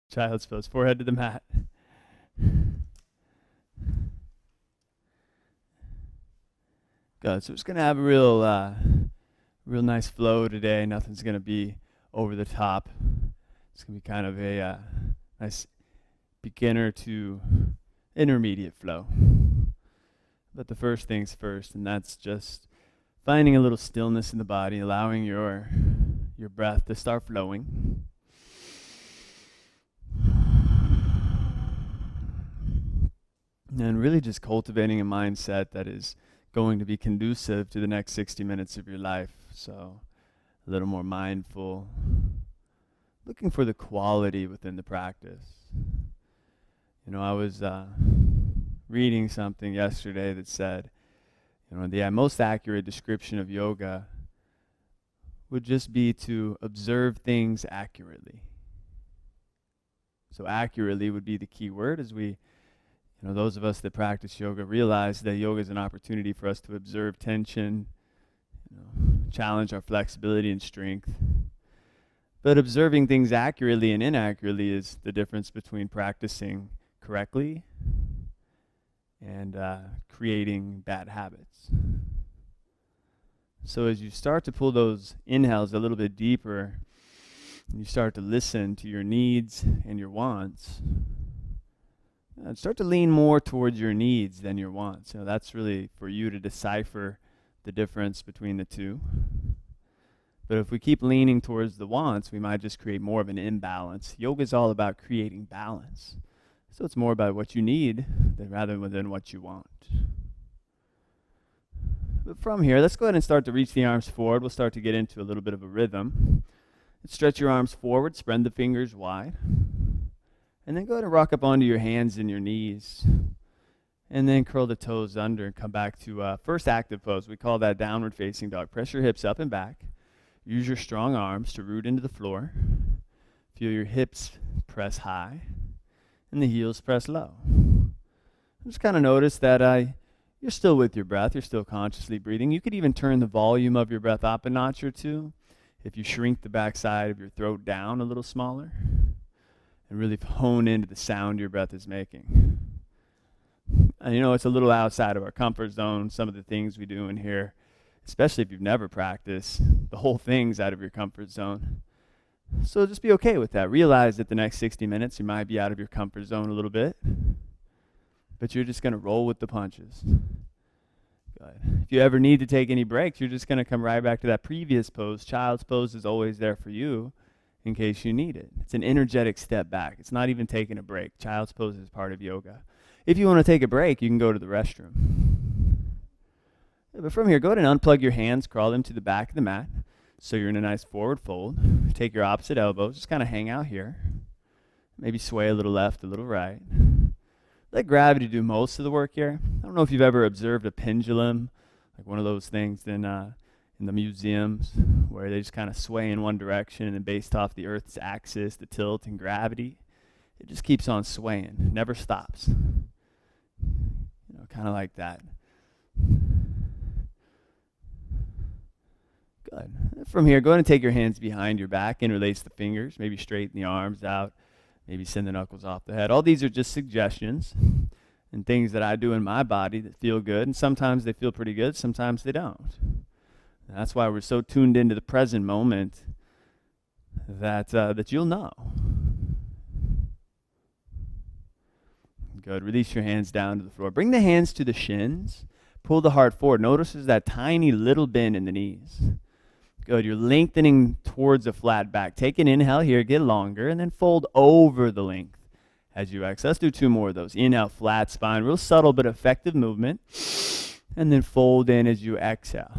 Child's pose, forehead to the mat. Good. So we're just gonna have a real nice flow today. Nothing's gonna be over the top. It's gonna be kind of a nice beginner to intermediate flow. But the first things first, and that's just finding a little stillness in the body, allowing your breath to start flowing. And really just cultivating a mindset that is going to be conducive to the next 60 minutes of your life. So a little more mindful, looking for the quality within the practice. You know, I was reading something yesterday that said, you know, the most accurate description of yoga would just be to observe things accurately. So accurately would be the key word, as we, you know, those of us that practice yoga realize that yoga is an opportunity for us to observe tension, you know, challenge our flexibility and strength. But observing things accurately and inaccurately is the difference between practicing correctly and creating bad habits. So as you start to pull those inhales a little bit deeper, you start to listen to your needs and your wants, start to lean more towards your needs than your wants. You know, that's really for you to decipher the difference between the two. But if we keep leaning towards the wants, we might just create more of an imbalance. Yoga is all about creating balance. So it's more about what you need rather than what you want. But from here, let's go ahead and start to reach the arms forward. We'll start to get into a little bit of a rhythm. Stretch your arms forward, spread the fingers wide. And then go ahead and rock up onto your hands and your knees. And then curl the toes under and come back to first active pose. We call that downward facing dog. Press your hips up and back. Use your strong arms to root into the floor. Feel your hips press high and the heels press low. Just kind of notice that you're still with your breath. You're still consciously breathing. You could even turn the volume of your breath up a notch or two if you shrink the backside of your throat down a little smaller and really hone into the sound your breath is making. And you know, it's a little outside of our comfort zone, some of the things we do in here, especially if you've never practiced. The whole thing's out of your comfort zone. So just be okay with that. Realize that the next 60 minutes you might be out of your comfort zone a little bit, but you're just going to roll with the punches. Good. If you ever need to take any breaks, you're just going to come right back to that previous pose. Child's pose is always there for you in case you need it. It's an energetic step back. It's not even taking a break. Child's pose is part of yoga. If you want to take a break, you can go to the restroom. But from here, go ahead and unplug your hands, crawl them to the back of the mat. So you're in a nice forward fold. Take your opposite elbows, just kind of hang out here. Maybe sway a little left, a little right. Let gravity do most of the work here. I don't know if you've ever observed a pendulum, like one of those things in the museums where they just kind of sway in one direction and then based off the Earth's axis, the tilt and gravity, it just keeps on swaying, never stops. You know, kind of like that. Good. From here, go ahead and take your hands behind your back, interlace the fingers, maybe straighten the arms out, maybe send the knuckles off the head. All these are just suggestions and things that I do in my body that feel good, and sometimes they feel pretty good, sometimes they don't. And that's why we're so tuned into the present moment that you'll know. Good. Release your hands down to the floor. Bring the hands to the shins. Pull the heart forward. Notice there's that tiny little bend in the knees. Good. You're lengthening towards a flat back. Take an inhale here, get longer, and then fold over the length as you exhale. Let's do two more of those. Inhale, flat spine, real subtle but effective movement. And then fold in as you exhale.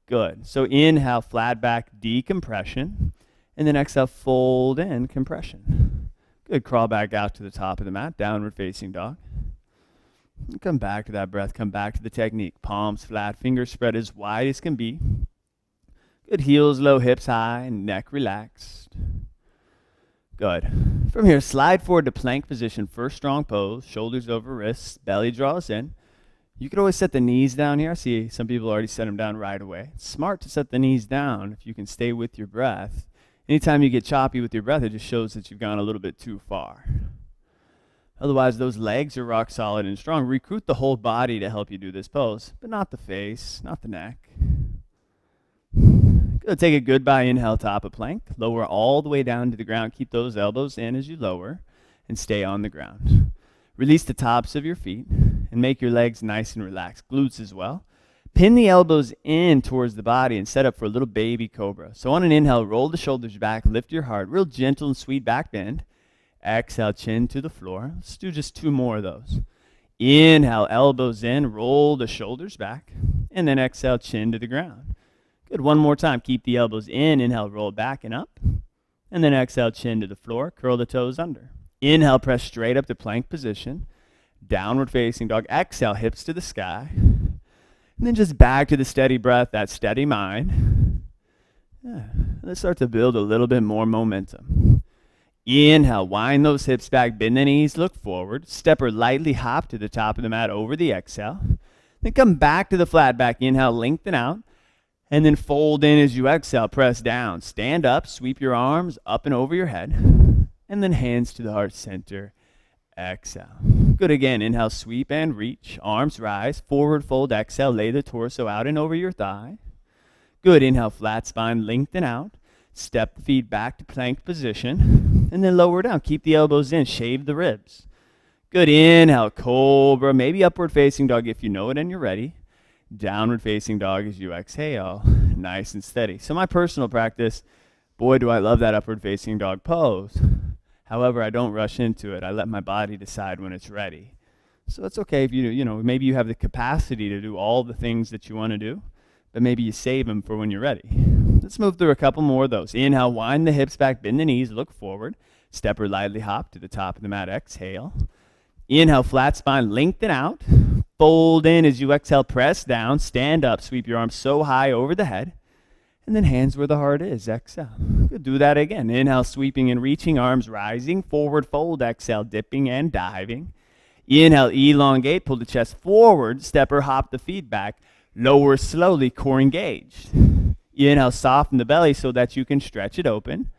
Good. So inhale, flat back, decompression. And then exhale, fold in, compression. Good. Crawl back out to the top of the mat, downward facing dog. And come back to that breath. Come back to the technique. Palms flat, fingers spread as wide as can be. Good. Heels low, hips high, neck relaxed. Good. From here, slide forward to plank position. First strong pose. Shoulders over wrists. Belly draws in. You could always set the knees down here. I see some people already set them down right away. It's smart to set the knees down if you can stay with your breath Anytime you get choppy with your breath, it just shows that you've gone a little bit too far. Otherwise, those legs are rock solid and strong. Recruit the whole body to help you do this pose, but not the face, not the neck. Good. Take a goodbye inhale, top of plank. Lower all the way down to the ground. Keep those elbows in as you lower and stay on the ground. Release the tops of your feet and make your legs nice and relaxed. Glutes as well. Pin the elbows in towards the body and set up for a little baby cobra. So on an inhale, roll the shoulders back, lift your heart. Real gentle and sweet back bend. Exhale, chin to the floor. Let's do just 2 more of those. Inhale, elbows in, roll the shoulders back, and then exhale, chin to the ground. Good. One more time. Keep the elbows in. Inhale, roll back and up, and then exhale, chin to the floor. Curl the toes under. Inhale, press straight up to plank position. Downward facing dog. Exhale, hips to the sky. And then just back to the steady breath, that steady mind. Yeah. Let's start to build a little bit more momentum. Inhale, wind those hips back, bend the knees, look forward. Step or lightly hop to the top of the mat over the exhale. Then come back to the flat back. Inhale, lengthen out. And then fold in as you exhale, press down. Stand up, sweep your arms up and over your head. And then hands to the heart center. Exhale. Good. Again, inhale, sweep and reach. Arms rise, forward fold, exhale, lay the torso out and over your thigh. Good. Inhale, flat spine, lengthen out. Step the feet back to plank position. And then lower down. Keep the elbows in, shave the ribs. Good. Inhale, cobra, maybe upward facing dog if you know it and you're ready. Downward facing dog as you exhale. Nice and steady. So my personal practice, boy, do I love that upward facing dog pose. However, I don't rush into it. I let my body decide when it's ready. So it's okay if maybe you have the capacity to do all the things that you want to do, but maybe you save them for when you're ready. Let's move through a couple more of those. Inhale, wind the hips back, bend the knees, look forward. Step or lightly hop to the top of the mat. Exhale. Inhale, flat spine, lengthen out. Fold in as you exhale, press down, stand up, sweep your arms so high over the head. And then hands where the heart is. Exhale. Good. Do that again. Inhale, sweeping and reaching, arms rising. Forward fold. Exhale, dipping and diving. Inhale, elongate. Pull the chest forward. Step or hop the feet back. Lower slowly, core engaged. Inhale, soften the belly so that you can stretch it open.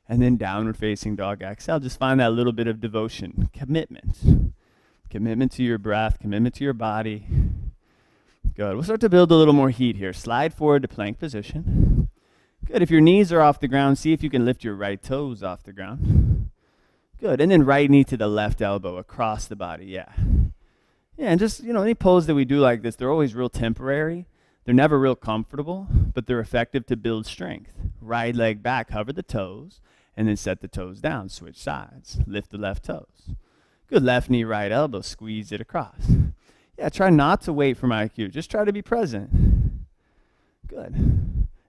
And then downward facing dog. Exhale. Just find that little bit of devotion. Commitment. Commitment to your breath. Commitment to your body. Good. We'll start to build a little more heat here. Slide forward to plank position. Good. If your knees are off the ground, see if you can lift your right toes off the ground. Good. And then right knee to the left elbow across the body. Yeah. Yeah, and just, any pose that we do like this, they're always real temporary. They're never real comfortable, but they're effective to build strength. Right leg back, hover the toes, and then set the toes down. Switch sides. Lift the left toes. Good. Left knee, right elbow. Squeeze it across. Yeah, try not to wait for my cue. Just try to be present. Good.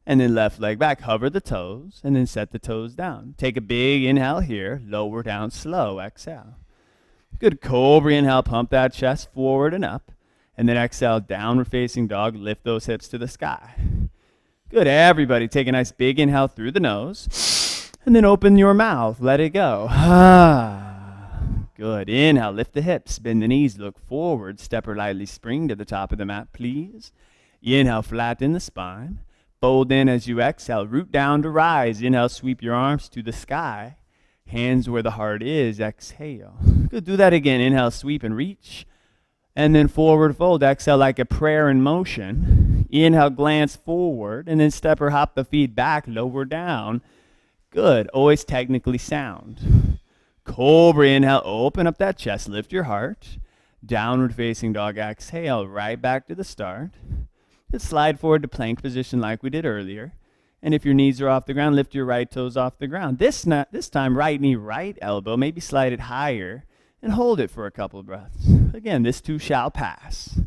And then left leg back, hover the toes, and then set the toes down. Take a big inhale here, lower down slow, exhale. Good. Cobra inhale, pump that chest forward and up. And then exhale, downward facing dog, lift those hips to the sky. Good. Everybody, take a nice big inhale through the nose. And then open your mouth, let it go. Good. Inhale, lift the hips, bend the knees, look forward, step or lightly spring to the top of the mat, please. Inhale, flatten the spine. Fold in as you exhale, root down to rise. Inhale, sweep your arms to the sky. Hands where the heart is, exhale. Good. Do that again. Inhale, sweep and reach. And then forward fold. Exhale like a prayer in motion. Inhale, glance forward, and then step or hop the feet back, lower down. Good. Always technically sound. Cobra inhale, open up that chest, lift your heart. Downward facing dog, exhale, right back to the start. Just slide forward to plank position like we did earlier. And if your knees are off the ground, lift your right toes off the ground. This time, right knee, right elbow, maybe slide it higher and hold it for a couple of breaths. Again, this too shall pass.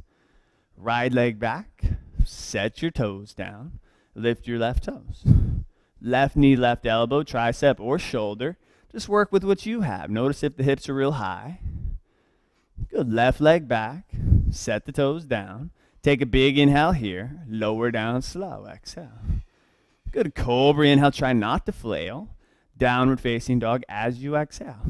Right leg back, set your toes down, lift your left toes. Left knee, left elbow, tricep or shoulder. Just work with what you have. Notice if the hips are real high. Good. Left leg back. Set the toes down. Take a big inhale here. Lower down slow. Exhale. Good. Cobra inhale. Try not to flail. Downward facing dog as you exhale.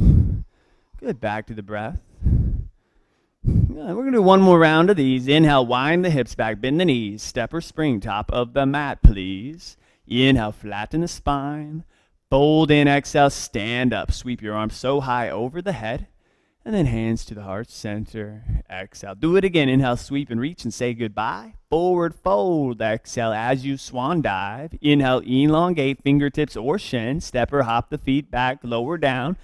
Good. Back to the breath. Good. We're going to do one more round of these. Inhale. Wind the hips back. Bend the knees. Step or spring. Top of the mat, please. Inhale. Flatten the spine. Fold in, exhale, stand up. Sweep your arms so high over the head. And then hands to the heart center. Exhale. Do it again. Inhale, sweep and reach and say goodbye. Forward fold. Exhale as you swan dive. Inhale, elongate fingertips or shin. Step or hop the feet back, lower down.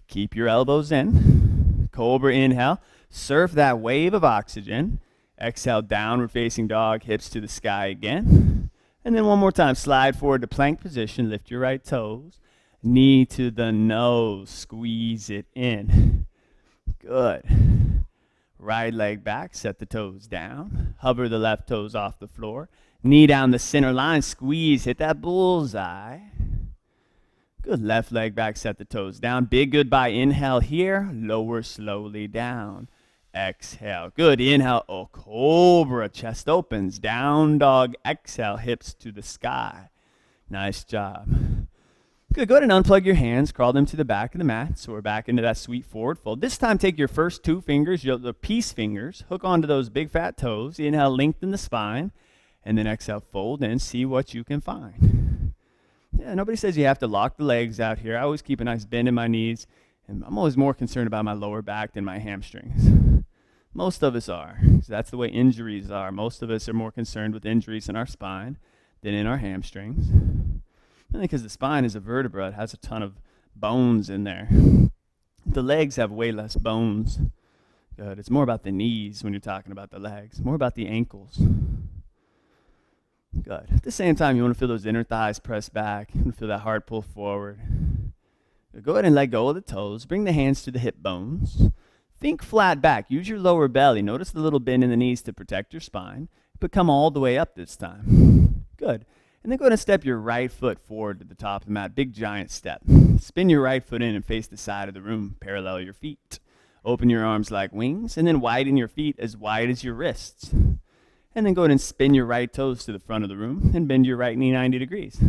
Keep your elbows in. Cobra inhale. Surf that wave of oxygen. Exhale, downward facing dog, hips to the sky again. And then one more time, slide forward to plank position. Lift your right toes. Knee to the nose. Squeeze it in. Good. Right leg back, set the toes down. Hover the left toes off the floor. Knee down the center line, squeeze, hit that bullseye. Good, left leg back, set the toes down. Big goodbye, inhale here, lower slowly down. Exhale, good, inhale, oh, cobra, chest opens. Down dog, exhale, hips to the sky. Nice job. Good, go ahead and unplug your hands, crawl them to the back of the mat. So we're back into that sweet forward fold. This time take your first two fingers, the peace fingers, hook onto those big fat toes. Inhale, lengthen the spine, and then exhale, fold in, see what you can find. Yeah, nobody says you have to lock the legs out here. I always keep a nice bend in my knees, and I'm always more concerned about my lower back than my hamstrings. Most of us are, because that's the way injuries are. Most of us are more concerned with injuries in our spine than in our hamstrings. I think because the spine is a vertebra, it has a ton of bones in there. The legs have way less bones. Good. It's more about the knees when you're talking about the legs, more about the ankles. Good. At the same time, you want to feel those inner thighs press back. You want to feel that heart pull forward. Good. Go ahead and let go of the toes. Bring the hands to the hip bones. Think flat back. Use your lower belly. Notice the little bend in the knees to protect your spine, but come all the way up this time. Good. And then go ahead and step your right foot forward to the top of the mat. Big giant step. Spin your right foot in and face the side of the room. Parallel your feet. Open your arms like wings, and then widen your feet as wide as your wrists. And then go ahead and spin your right toes to the front of the room and bend your right knee 90 degrees.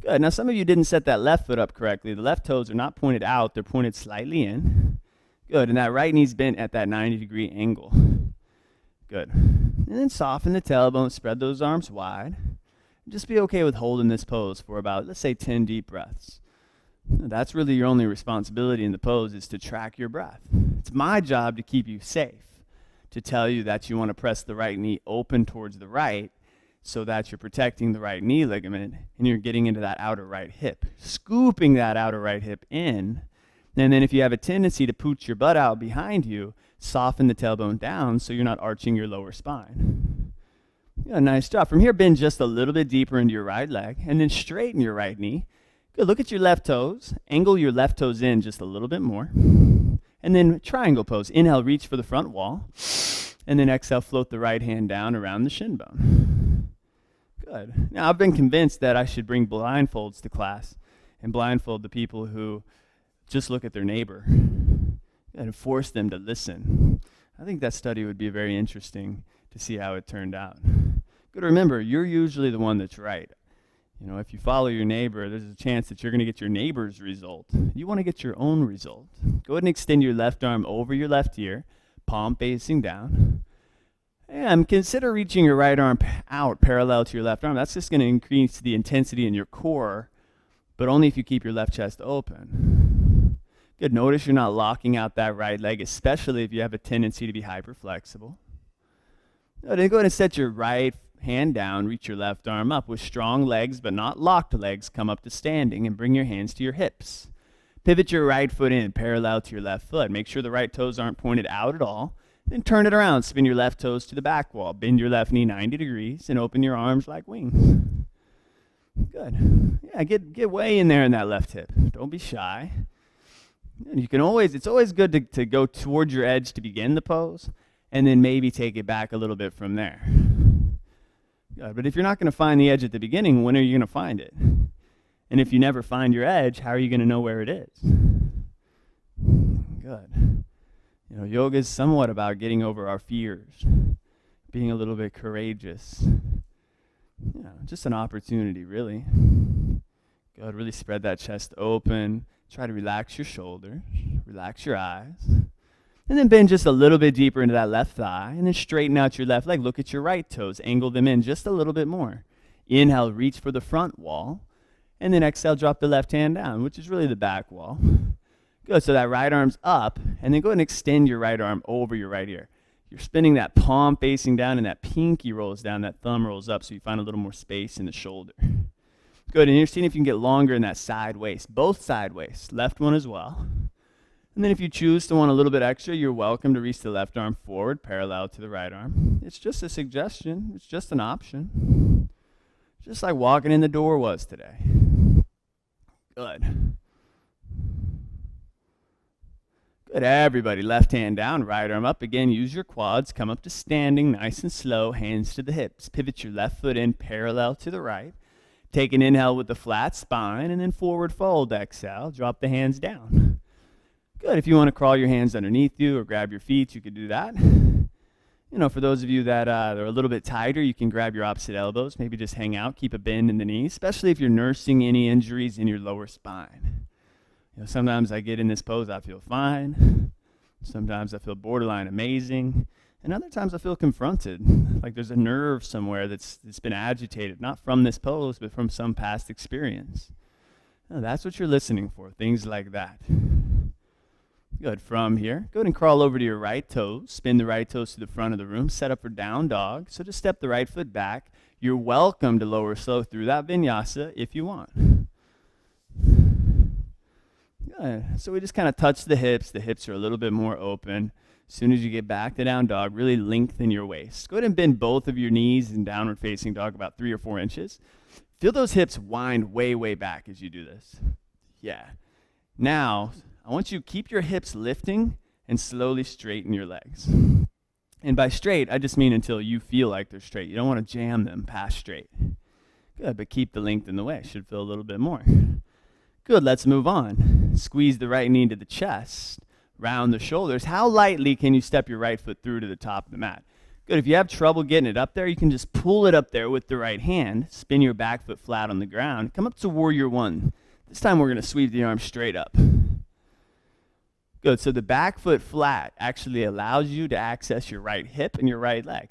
Good. Now some of you didn't set that left foot up correctly. The left toes are not pointed out. They're pointed slightly in. Good. And that right knee's bent at that 90-degree angle. Good. And then soften the tailbone. Spread those arms wide. Just be okay with holding this pose for about, let's say, 10 deep breaths. That's really your only responsibility in the pose, is to track your breath. It's my job to keep you safe, to tell you that you want to press the right knee open towards the right so that you're protecting the right knee ligament and you're getting into that outer right hip, scooping that outer right hip in. And then if you have a tendency to pooch your butt out behind you, soften the tailbone down so you're not arching your lower spine. Yeah, nice job. From here, bend just a little bit deeper into your right leg, and then straighten your right knee. Good. Look at your left toes. Angle your left toes in just a little bit more. And then triangle pose. Inhale, reach for the front wall. And then exhale, float the right hand down around the shin bone. Good. Now, I've been convinced that I should bring blindfolds to class and blindfold the people who just look at their neighbor and force them to listen. I think that study would be very interesting to see how it turned out. Good, remember, you're usually the one that's right. You know, if you follow your neighbor, there's a chance that you're going to get your neighbor's result. You want to get your own result. Go ahead and extend your left arm over your left ear, palm facing down. And consider reaching your right arm out parallel to your left arm. That's just going to increase the intensity in your core, but only if you keep your left chest open. Good, notice you're not locking out that right leg, especially if you have a tendency to be hyperflexible. Then go ahead and set your right hand down, reach your left arm up with strong legs but not locked legs. Come up to standing and bring your hands to your hips. Pivot your right foot in parallel to your left foot. Make sure the right toes aren't pointed out at all. Then turn it around. Spin your left toes to the back wall. Bend your left knee 90 degrees and open your arms like wings. Good. Yeah, get way in there in that left hip. Don't be shy. And you can always, it's always good to go towards your edge to begin the pose, and then maybe take it back a little bit from there. Good. But if you're not going to find the edge at the beginning, when are you going to find it? And if you never find your edge, how are you going to know where it is? Good. You know, yoga is somewhat about getting over our fears, being a little bit courageous. You know, just an opportunity, really. Good. Really spread that chest open. Try to relax your shoulders, relax your eyes. And then bend just a little bit deeper into that left thigh, and then straighten out your left leg. Look at your right toes. Angle them in just a little bit more. Inhale, reach for the front wall. And then exhale, drop the left hand down, which is really the back wall. Good, so that right arm's up, and then go ahead and extend your right arm over your right ear. You're spinning that palm facing down, and that pinky rolls down, that thumb rolls up, so you find a little more space in the shoulder. Good, and you're seeing if you can get longer in that side waist, both side waists, left one as well. And then if you choose to want a little bit extra, you're welcome to reach the left arm forward, parallel to the right arm. It's just a suggestion, it's just an option. Just like walking in the door was today. Good. Good, everybody. Left hand down, right arm up. Again, use your quads. Come up to standing, nice and slow, hands to the hips. Pivot your left foot in parallel to the right. Take an inhale with the flat spine, and then forward fold, exhale. Drop the hands down. Good, if you want to crawl your hands underneath you or grab your feet, you could do that. You know, for those of you that are a little bit tighter, you can grab your opposite elbows. Maybe just hang out, keep a bend in the knees, especially if you're nursing any injuries in your lower spine. You know, sometimes I get in this pose, I feel fine. Sometimes I feel borderline amazing. And other times I feel confronted, like there's a nerve somewhere that's been agitated, not from this pose, but from some past experience. Now, that's what you're listening for, things like that. Good, from here, go ahead and crawl over to your right toes. Spin the right toes to the front of the room. Set up for down dog. So just step the right foot back. You're welcome to lower slow through that vinyasa if you want. Good. So we just kind of touch the hips. The hips are a little bit more open. As soon as you get back to down dog, really lengthen your waist. Go ahead and bend both of your knees in downward facing dog about 3 or 4 inches. Feel those hips wind way, way back as you do this. Yeah. Now, I want you to keep your hips lifting and slowly straighten your legs. And by straight, I just mean until you feel like they're straight. You don't want to jam them past straight. Good, but keep the length in the waist. Should feel a little bit more. Good, let's move on. Squeeze the right knee into the chest. Round the shoulders. How lightly can you step your right foot through to the top of the mat? Good, if you have trouble getting it up there, you can just pull it up there with the right hand. Spin your back foot flat on the ground. Come up to warrior one. This time we're going to sweep the arms straight up. Good, so the back foot flat actually allows you to access your right hip and your right leg.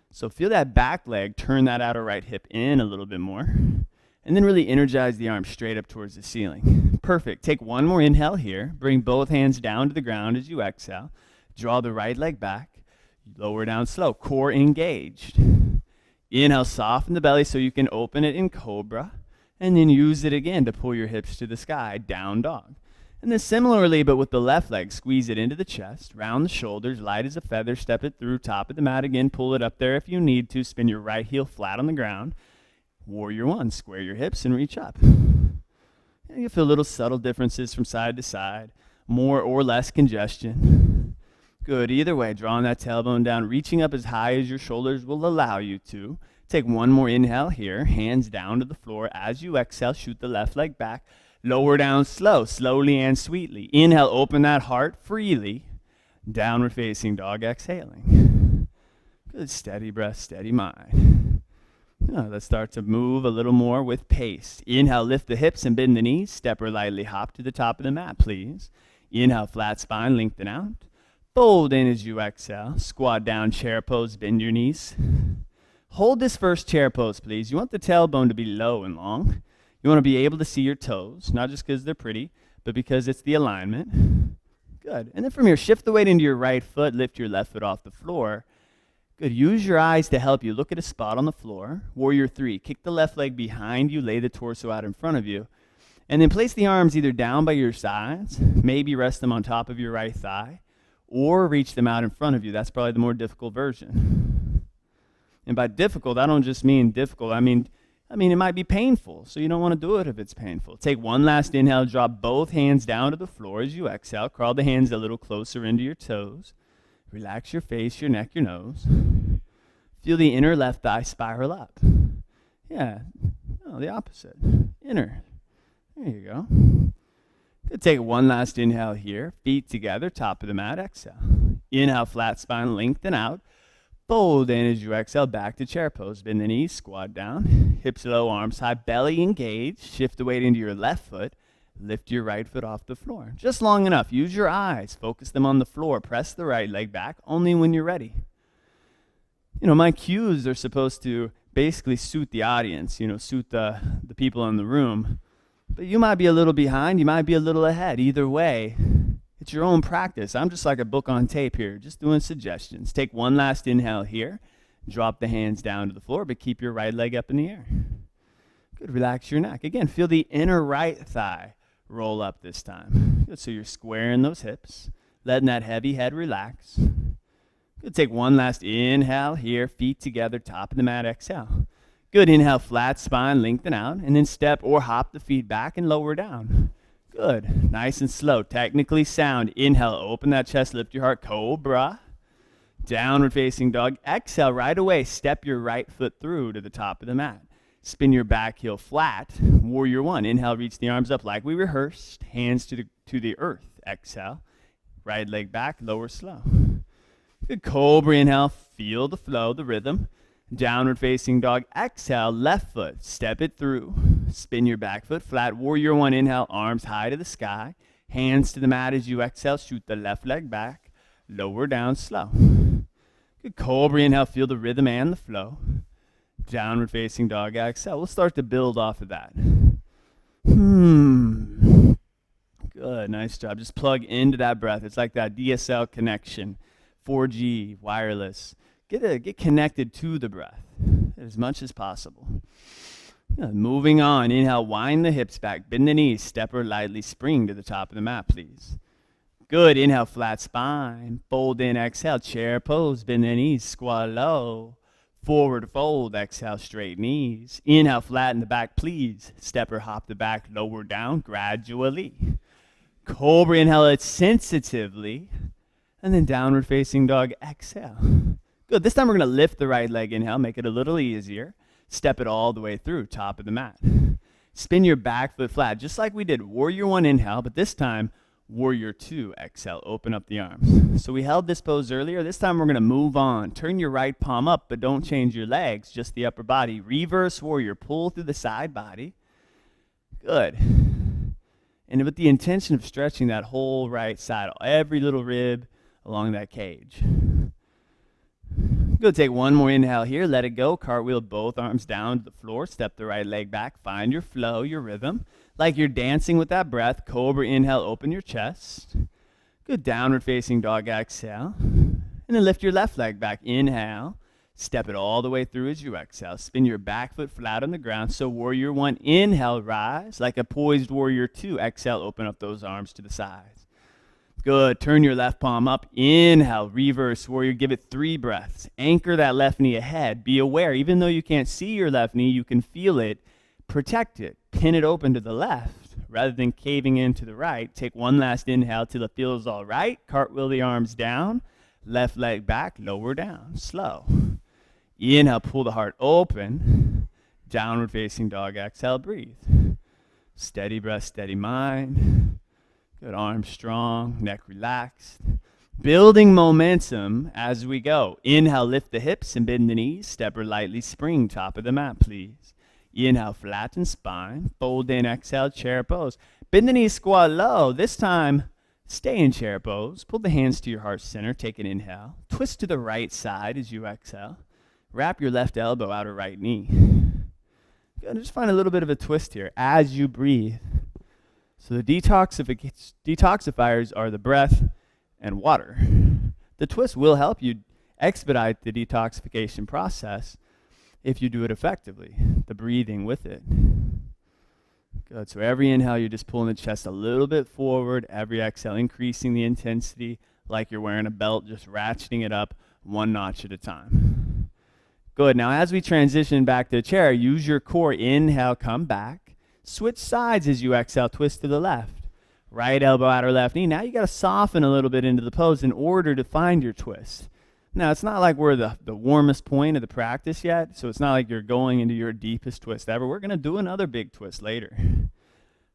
So feel that back leg, turn that outer right hip in a little bit more, and then really energize the arms straight up towards the ceiling. Perfect. Take one more inhale here. Bring both hands down to the ground as you exhale. Draw the right leg back. Lower down slow. Core engaged. Inhale, soften the belly so you can open it in cobra, and then use it again to pull your hips to the sky, down dog. And then similarly, but with the left leg, squeeze it into the chest, round the shoulders, light as a feather, step it through, top of the mat again, pull it up there if you need to, spin your right heel flat on the ground. Warrior one, square your hips and reach up. And you'll feel little subtle differences from side to side, more or less congestion. Good, either way, drawing that tailbone down, reaching up as high as your shoulders will allow you to. Take one more inhale here, hands down to the floor. As you exhale, shoot the left leg back. Lower down slow, slowly and sweetly. Inhale, open that heart freely. Downward facing dog, exhaling. Good, steady breath, steady mind. Now let's start to move a little more with pace. Inhale, lift the hips and bend the knees. Step or lightly hop to the top of the mat, please. Inhale, flat spine, lengthen out. Fold in as you exhale. Squat down, chair pose, bend your knees. Hold this first chair pose, please. You want the tailbone to be low and long. You want to be able to see your toes, not just because they're pretty, but because it's the alignment. Good. And then from here, shift the weight into your right foot, lift your left foot off the floor. Good. Use your eyes to help you. Look at a spot on the floor. Warrior three. Kick the left leg behind you, lay the torso out in front of you. And then place the arms either down by your sides, maybe rest them on top of your right thigh, or reach them out in front of you. That's probably the more difficult version. And by difficult, I don't just mean difficult. I mean, it might be painful, so you don't want to do it if it's painful. Take one last inhale, drop both hands down to the floor as you exhale. Crawl the hands a little closer into your toes. Relax your face, your neck, your nose. Feel the inner left thigh spiral up. Yeah, no, the opposite. Inner. There you go. Good. Take one last inhale here. Feet together, top of the mat, exhale. Inhale, flat spine, lengthen out. Fold in as you exhale, back to chair pose. Bend the knees, squat down. Hips low, arms high, belly engaged. Shift the weight into your left foot. Lift your right foot off the floor. Just long enough. Use your eyes. Focus them on the floor. Press the right leg back only when you're ready. You know, my cues are supposed to basically suit the audience, suit the people in the room. But you might be a little behind, you might be a little ahead. Either way, it's your own practice. I'm just like a book on tape here, just doing suggestions. Take one last inhale here. Drop the hands down to the floor, but keep your right leg up in the air. Good, relax your neck. Again, feel the inner right thigh roll up this time. Good, so you're squaring those hips, letting that heavy head relax. Good, take one last inhale here, feet together, top of the mat, exhale. Good, inhale, flat spine, lengthen out, and then step or hop the feet back and lower down. Good, nice and slow, technically sound. Inhale, open that chest, lift your heart, cobra. Downward facing dog. Exhale, right away, step your right foot through to the top of the mat. Spin your back heel flat, warrior one. Inhale, reach the arms up like we rehearsed, hands to the earth. Exhale, right leg back, lower slow. Good, cobra, inhale, feel the flow, the rhythm. Downward facing dog. Exhale, left foot, step it through. Spin your back foot flat, warrior one. Inhale, arms high to the sky. Hands to the mat as you exhale, shoot the left leg back. Lower down slow. Good, cobra, inhale, feel the rhythm and the flow. Downward facing dog, exhale. We'll start to build off of that. Good, nice job. Just plug into that breath. It's like that DSL connection, 4G, wireless. Get connected to the breath as much as possible. Good, moving on, inhale, wind the hips back, bend the knees, step or lightly spring to the top of the mat, please. Good, inhale, flat spine, fold in, exhale, chair pose, bend the knees, squat low, forward fold, exhale, straight knees. Inhale, flatten the back, please. Step or hop the back, lower down gradually. Cobra, inhale it sensitively, and then downward facing dog, exhale. Good, this time we're going to lift the right leg, inhale, make it a little easier. Step it all the way through, top of the mat. Spin your back foot flat, just like we did warrior one, inhale, but this time, warrior two, exhale, open up the arms. So we held this pose earlier. This time we're going to move on. Turn your right palm up, but don't change your legs, just the upper body. Reverse warrior, pull through the side body. Good. And with the intention of stretching that whole right side, every little rib along that cage. Good, take one more inhale here, let it go. Cartwheel both arms down to the floor, step the right leg back, find your flow, your rhythm. Like you're dancing with that breath. Cobra, inhale, open your chest. Good, downward facing dog, exhale. And then lift your left leg back, inhale. Step it all the way through as you exhale. Spin your back foot flat on the ground. So warrior one, inhale, rise. Like a poised warrior two, exhale, open up those arms to the sides. Good, turn your left palm up, inhale, reverse warrior, give it 3 breaths. Anchor that left knee ahead. Be aware, even though you can't see your left knee, you can feel it. Protect it, pin it open to the left rather than caving into the right. Take one last inhale till it feels all right. Cartwheel the arms down, left leg back, lower down, slow. Inhale, pull the heart open, downward facing dog, exhale, breathe. Steady breath, steady mind. Good, arms strong, neck relaxed. Building momentum as we go. Inhale, lift the hips and bend the knees. Step or lightly spring, top of the mat, please. Inhale, flatten spine. Fold in, exhale, chair pose. Bend the knees, squat low. This time, stay in chair pose. Pull the hands to your heart center. Take an inhale. Twist to the right side as you exhale. Wrap your left elbow outer right knee. Good, just find a little bit of a twist here as you breathe. So the detoxifiers are the breath and water. The twist will help you expedite the detoxification process if you do it effectively, the breathing with it. Good, so every inhale you're just pulling the chest a little bit forward, every exhale increasing the intensity like you're wearing a belt, just ratcheting it up 1 notch at a time. Good, now as we transition back to the chair, use your core, inhale, come back. Switch sides as you exhale, twist to the left. Right elbow outer left knee. Now you got to soften a little bit into the pose in order to find your twist. Now it's not like we're the warmest point of the practice yet, so it's not like you're going into your deepest twist ever. We're going to do another big twist later.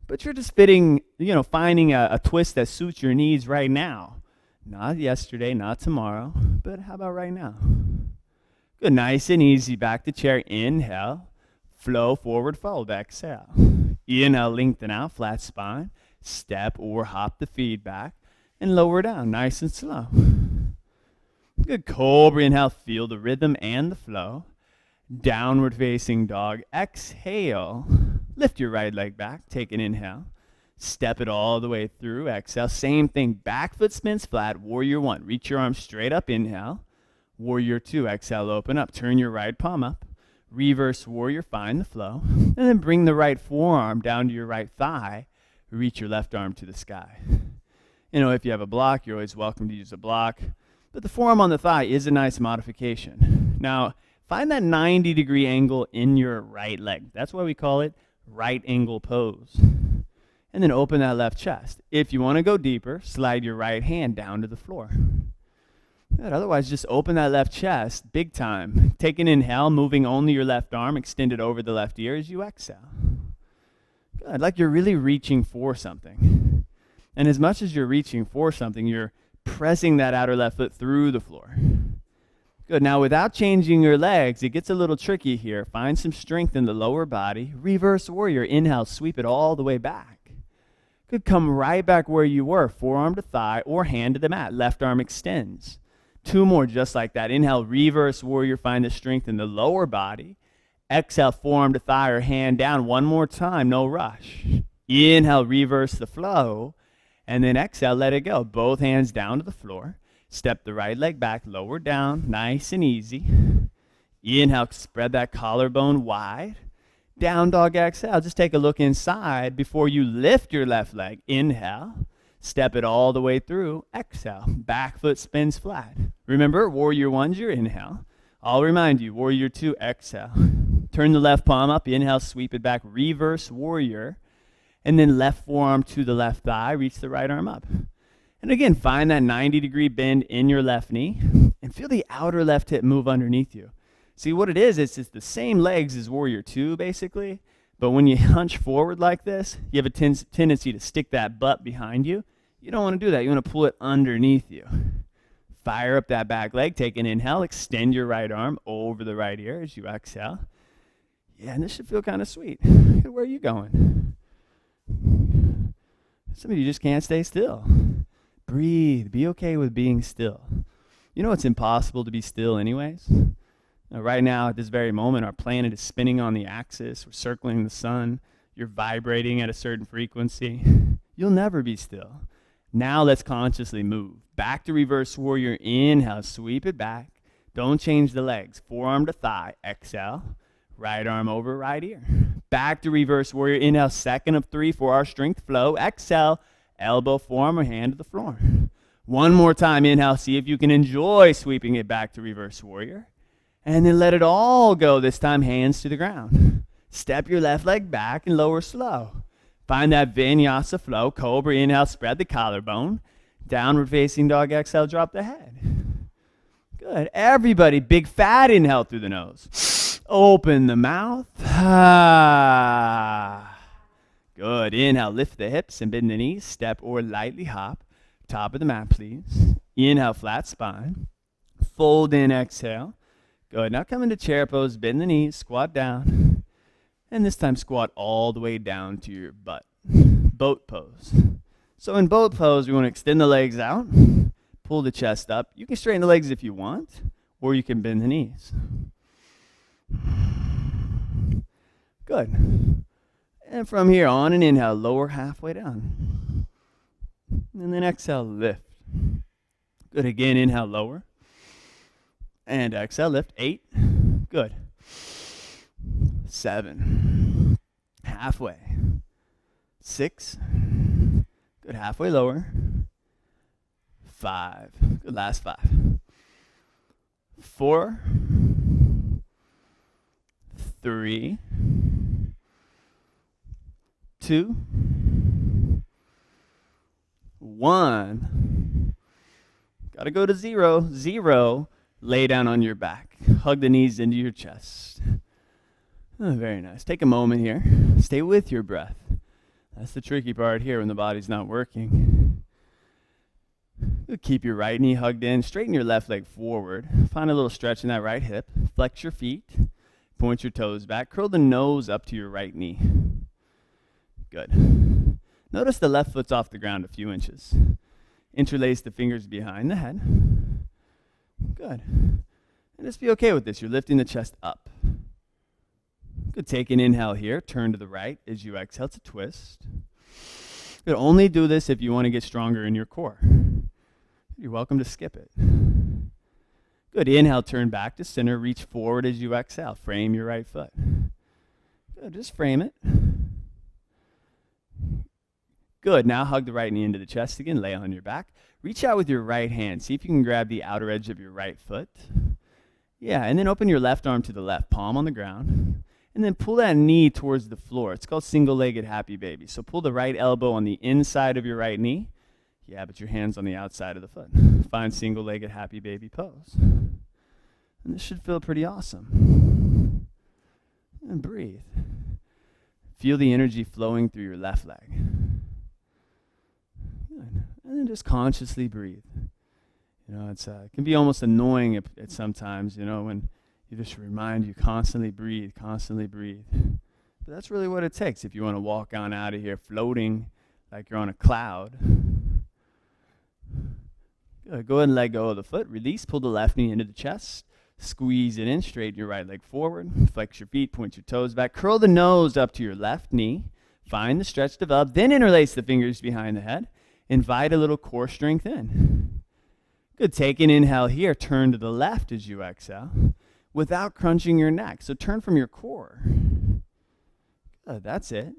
But you're just finding a twist that suits your needs right now. Not yesterday, not tomorrow, but how about right now? Good, nice and easy, back to chair, inhale. Flow, forward fold, exhale. Inhale, lengthen out, flat spine. Step or hop the feet back and lower down, nice and slow. Good, cobra, inhale, feel the rhythm and the flow. Downward facing dog. Exhale. Lift your right leg back. Take an inhale. Step it all the way through. Exhale. Same thing. Back foot spins flat. Warrior 1. Reach your arms straight up. Inhale. Warrior 2. Exhale. Open up. Turn your right palm up. Reverse warrior. Find the flow. And then bring the right forearm down to your right thigh. Reach your left arm to the sky. If you have a block, you're always welcome to use a block. But the forearm on the thigh is a nice modification. Now, find that 90-degree angle in your right leg. That's why we call it right angle pose. And then open that left chest. If you want to go deeper, slide your right hand down to the floor. Good. Otherwise, just open that left chest big time. Take an inhale, moving only your left arm, extend it over the left ear as you exhale. Good. Like you're really reaching for something. And as much as you're reaching for something, you're pressing that outer left foot through the floor. Good. Now, without changing your legs, it gets a little tricky here. Find some strength in the lower body. Reverse warrior. Inhale, sweep it all the way back. Good. Come right back where you were. Forearm to thigh or hand to the mat. Left arm extends. 2 more just like that. Inhale, reverse warrior. Find the strength in the lower body. Exhale, forearm to thigh or hand down. 1 more time. No rush. Inhale, reverse the flow. And then exhale, let it go. Both hands down to the floor. Step the right leg back, lower down, nice and easy. Inhale, spread that collarbone wide. Down dog, exhale. Just take a look inside before you lift your left leg. Inhale, step it all the way through. Exhale, back foot spins flat. Remember, warrior 1's your inhale. I'll remind you, warrior 2, exhale. Turn the left palm up, inhale, sweep it back, reverse warrior. And then left forearm to the left thigh, reach the right arm up. And again, find that 90-degree bend in your left knee and feel the outer left hip move underneath you. See what it is, it's the same legs as warrior 2 basically, but when you hunch forward like this, you have a tendency to stick that butt behind you. You don't want to do that. You want to pull it underneath you. Fire up that back leg, take an inhale, extend your right arm over the right ear as you exhale. Yeah, and this should feel kind of sweet. Where are you going? Some of you just can't stay still. Breathe. Be okay with being still. It's impossible to be still anyways. Right now, at this very moment, our planet is spinning on the axis. We're circling the sun. You're vibrating at a certain frequency. You'll never be still. Now let's consciously move. Back to reverse warrior. Inhale, sweep it back. Don't change the legs. Forearm to thigh. Exhale. Right arm over right ear. Back to reverse warrior. Inhale, second of 3 for our strength flow. Exhale, elbow, forearm, or hand to the floor. 1 more time. Inhale, see if you can enjoy sweeping it back to reverse warrior. And then let it all go. This time, hands to the ground. Step your left leg back and lower slow. Find that vinyasa flow. Cobra, inhale, spread the collarbone. Downward facing dog, exhale, drop the head. Good. Everybody, big fat inhale through the nose. Open the mouth. Good. Inhale, lift the hips and bend the knees. Step or lightly hop. Top of the mat, please. Inhale, flat spine. Fold in, exhale. Good. Now come into chair pose. Bend the knees. Squat down. And this time squat all the way down to your butt. Boat pose. So in boat pose, we want to extend the legs out. Pull the chest up. You can straighten the legs if you want, or you can bend the knees. Good. And from here on, an inhale, lower halfway down. And then exhale, lift. Good. Again, inhale, lower. And exhale, lift. 8. Good. 7. Halfway. 6. Good. Halfway lower. 5. Good. Last 5. 4. 3. 2. 1. Got to go to 0. 0. Lay down on your back. Hug the knees into your chest. Oh, very nice. Take a moment here. Stay with your breath. That's the tricky part here when the body's not working. Keep your right knee hugged in. Straighten your left leg forward. Find a little stretch in that right hip. Flex your feet. Point your toes back. Curl the nose up to your right knee. Good. Notice the left foot's off the ground a few inches. Interlace the fingers behind the head. Good. And just be okay with this. You're lifting the chest up. Good. Take an inhale here. Turn to the right as you exhale to twist. Good. Only do this if you want to get stronger in your core. You're welcome to skip it. Good. Inhale, turn back to center. Reach forward as you exhale. Frame your right foot. Good. Just frame it. Good. Now hug the right knee into the chest again. Lay on your back. Reach out with your right hand. See if you can grab the outer edge of your right foot. Yeah, and then open your left arm to the left, palm on the ground. And then pull that knee towards the floor. It's called single-legged happy baby. So pull the right elbow on the inside of your right knee. Yeah, but your hand's on the outside of the foot. Find single-legged happy baby pose. And this should feel pretty awesome. And breathe. Feel the energy flowing through your left leg. Good. And then just consciously breathe. You know, it can be almost annoying at sometimes, you know, when you just remind you constantly breathe, constantly breathe. But that's really what it takes if you want to walk on out of here floating like you're on a cloud. Good. Go ahead and let go of the foot. Release. Pull the left knee into the chest. Squeeze it in. Straighten your right leg forward. Flex your feet. Point your toes back. Curl the nose up to your left knee. Find the stretch develop. Then interlace the fingers behind the head. Invite a little core strength in. Good. Take an inhale here. Turn to the left as you exhale without crunching your neck. So turn from your core. Good. That's it.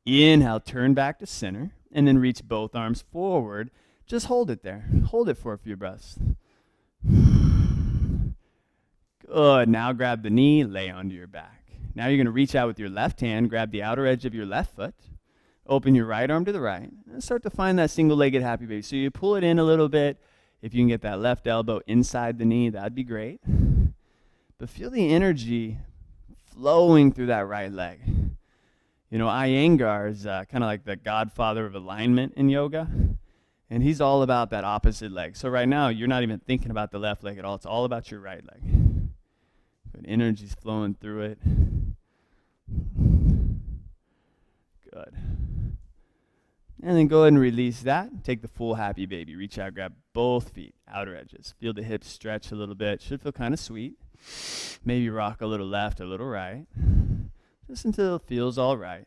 Inhale. Turn back to center. And then reach both arms forward. Just hold it there. Hold it for a few breaths. Good. Now grab the knee. Lay onto your back. Now you're going to reach out with your left hand. Grab the outer edge of your left foot. Open your right arm to the right. And start to find that single-legged happy baby. So you pull it in a little bit. If you can get that left elbow inside the knee, that'd be great. But feel the energy flowing through that right leg. You know, Iyengar is kind of like the godfather of alignment in yoga. And he's all about that opposite leg. So right now, you're not even thinking about the left leg at all. It's all about your right leg. Good. Energy's flowing through it. Good. And then go ahead and release that. Take the full happy baby. Reach out, grab both feet, outer edges. Feel the hips stretch a little bit. Should feel kind of sweet. Maybe rock a little left, a little right. Just until it feels all right.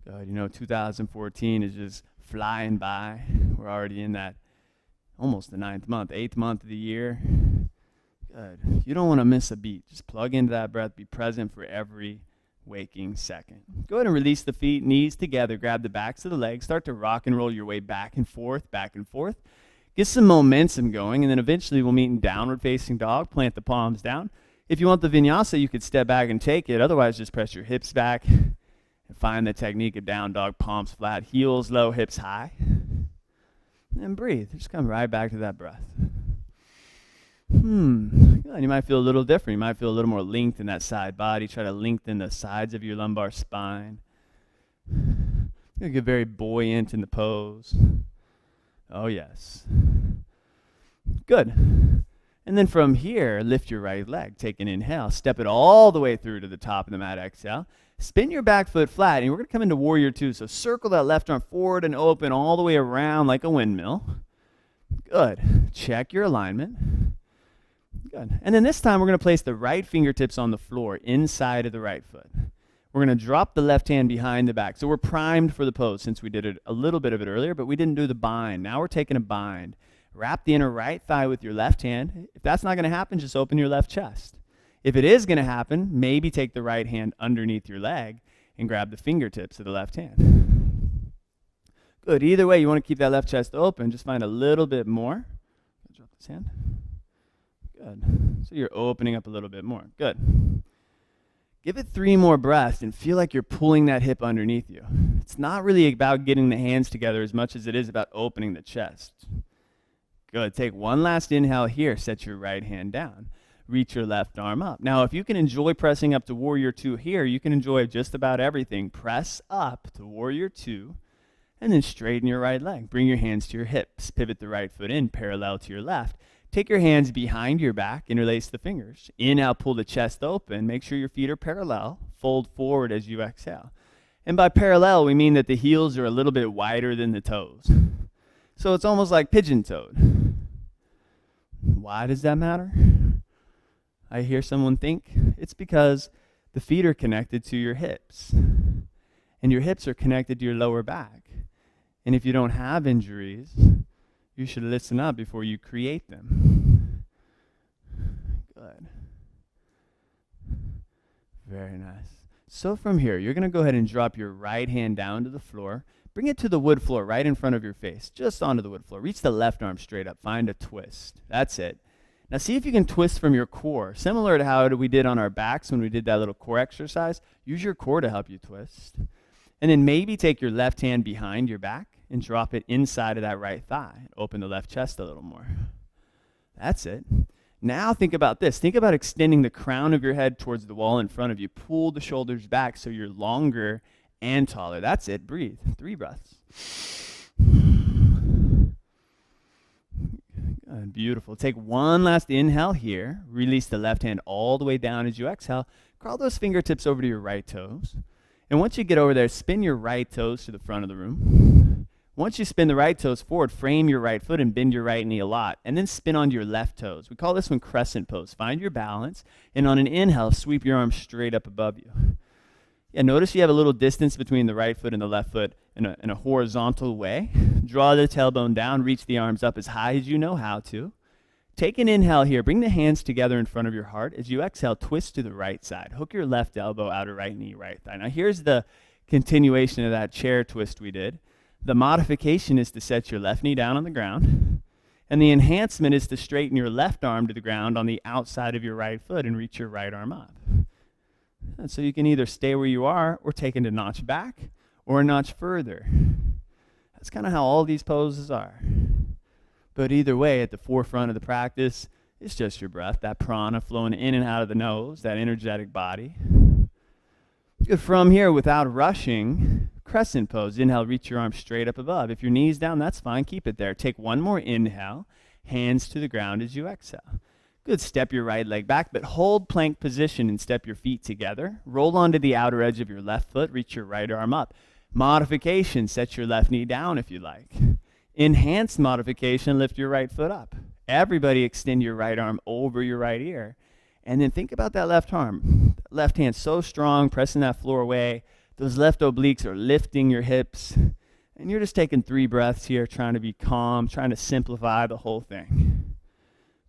Good. You know, 2014 is just flying by. We're already in that almost the 8th month of the year. Good. You don't want to miss a beat. Just plug into that breath. Be present for every waking second. Go ahead and release the feet, knees together. Grab the backs of the legs. Start to rock and roll your way back and forth, back and forth. Get some momentum going, and then eventually we'll meet in downward facing dog. Plant the palms down. If you want the vinyasa, you could step back and take it. Otherwise, just press your hips back and find the technique of down dog, palms flat, heels low, hips high. And breathe. Just come right back to that breath. Good. You might feel a little different. You might feel a little more linked in that side body. Try to lengthen the sides of your lumbar spine. You get very buoyant in the pose. Oh, yes. Good. And then from here, lift your right leg. Take an inhale. Step it all the way through to the top of the mat. Exhale. Spin your back foot flat. And we're going to come into warrior two. So circle that left arm forward and open all the way around like a windmill. Good. Check your alignment. Good. And then this time we're going to place the right fingertips on the floor inside of the right foot. We're going to drop the left hand behind the back. So we're primed for the pose since we did a little bit of it earlier, but we didn't do the bind. Now we're taking a bind. Wrap the inner right thigh with your left hand. If that's not going to happen, just open your left chest. If it is going to happen, maybe take the right hand underneath your leg and grab the fingertips of the left hand. Good. Either way, you want to keep that left chest open. Just find a little bit more. Drop this hand. Good. So you're opening up a little bit more. Good. Give it 3 more breaths and feel like you're pulling that hip underneath you. It's not really about getting the hands together as much as it is about opening the chest. Good. Take one last inhale here. Set your right hand down. Reach your left arm up. Now, if you can enjoy pressing up to warrior two here, you can enjoy just about everything. Press up to warrior two, and then straighten your right leg. Bring your hands to your hips. Pivot the right foot in, parallel to your left. Take your hands behind your back, interlace the fingers. Inhale, pull the chest open. Make sure your feet are parallel. Fold forward as you exhale. And by parallel, we mean that the heels are a little bit wider than the toes. So it's almost like pigeon-toed. Why does that matter? I hear someone think it's because the feet are connected to your hips, and your hips are connected to your lower back. And if you don't have injuries, you should listen up before you create them. Good. Very nice. So from here, you're going to go ahead and drop your right hand down to the floor. Bring it to the wood floor right in front of your face, just onto the wood floor. Reach the left arm straight up. Find a twist. That's it. Now see if you can twist from your core. Similar to how we did on our backs when we did that little core exercise. Use your core to help you twist. And then maybe take your left hand behind your back and drop it inside of that right thigh. Open the left chest a little more. That's it. Now think about this. Think about extending the crown of your head towards the wall in front of you. Pull the shoulders back so you're longer and taller. That's it. Breathe. 3 breaths. Good. Beautiful. Take one last inhale here. Release the left hand all the way down as you exhale. Crawl those fingertips over to your right toes. And once you get over there, spin your right toes to the front of the room. Once you spin the right toes forward, frame your right foot and bend your right knee a lot. And then spin onto your left toes. We call this one crescent pose. Find your balance. And on an inhale, sweep your arms straight up above you. Yeah, notice you have a little distance between the right foot and the left foot in a horizontal way. Draw the tailbone down. Reach the arms up as high as you know how to. Take an inhale here. Bring the hands together in front of your heart. As you exhale, twist to the right side. Hook your left elbow, outer right knee, right thigh. Now here's the continuation of that chair twist we did. The modification is to set your left knee down on the ground. And the enhancement is to straighten your left arm to the ground on the outside of your right foot and reach your right arm up. And so you can either stay where you are or take it a notch back or a notch further. That's kind of how all these poses are. But either way, at the forefront of the practice, it's just your breath, that prana flowing in and out of the nose, that energetic body. Good. From here, without rushing, crescent pose. Inhale, reach your arms straight up above. If your knee's down, that's fine. Keep it there. Take one more inhale, hands to the ground as you exhale. Good. Step your right leg back, but hold plank position and step your feet together. Roll onto the outer edge of your left foot. Reach your right arm up. Modification, set your left knee down if you like. Enhanced modification, lift your right foot up. Everybody extend your right arm over your right ear. And then think about that left arm. Left hand so strong, pressing that floor away. Those left obliques are lifting your hips. And you're just taking 3 breaths here, trying to be calm, trying to simplify the whole thing.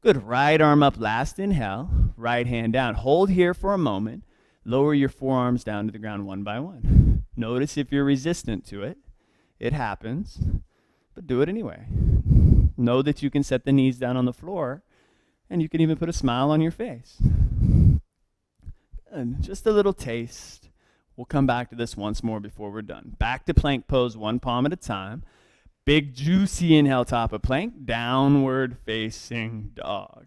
Good. Right arm up, last inhale. Right hand down. Hold here for a moment. Lower your forearms down to the ground one by one. Notice if you're resistant to it. It happens. But do it anyway. Know that you can set the knees down on the floor, and you can even put a smile on your face. And just a little taste. We'll come back to this once more before we're done. Back to plank pose, one palm at a time. Big juicy inhale, top of plank, downward facing dog.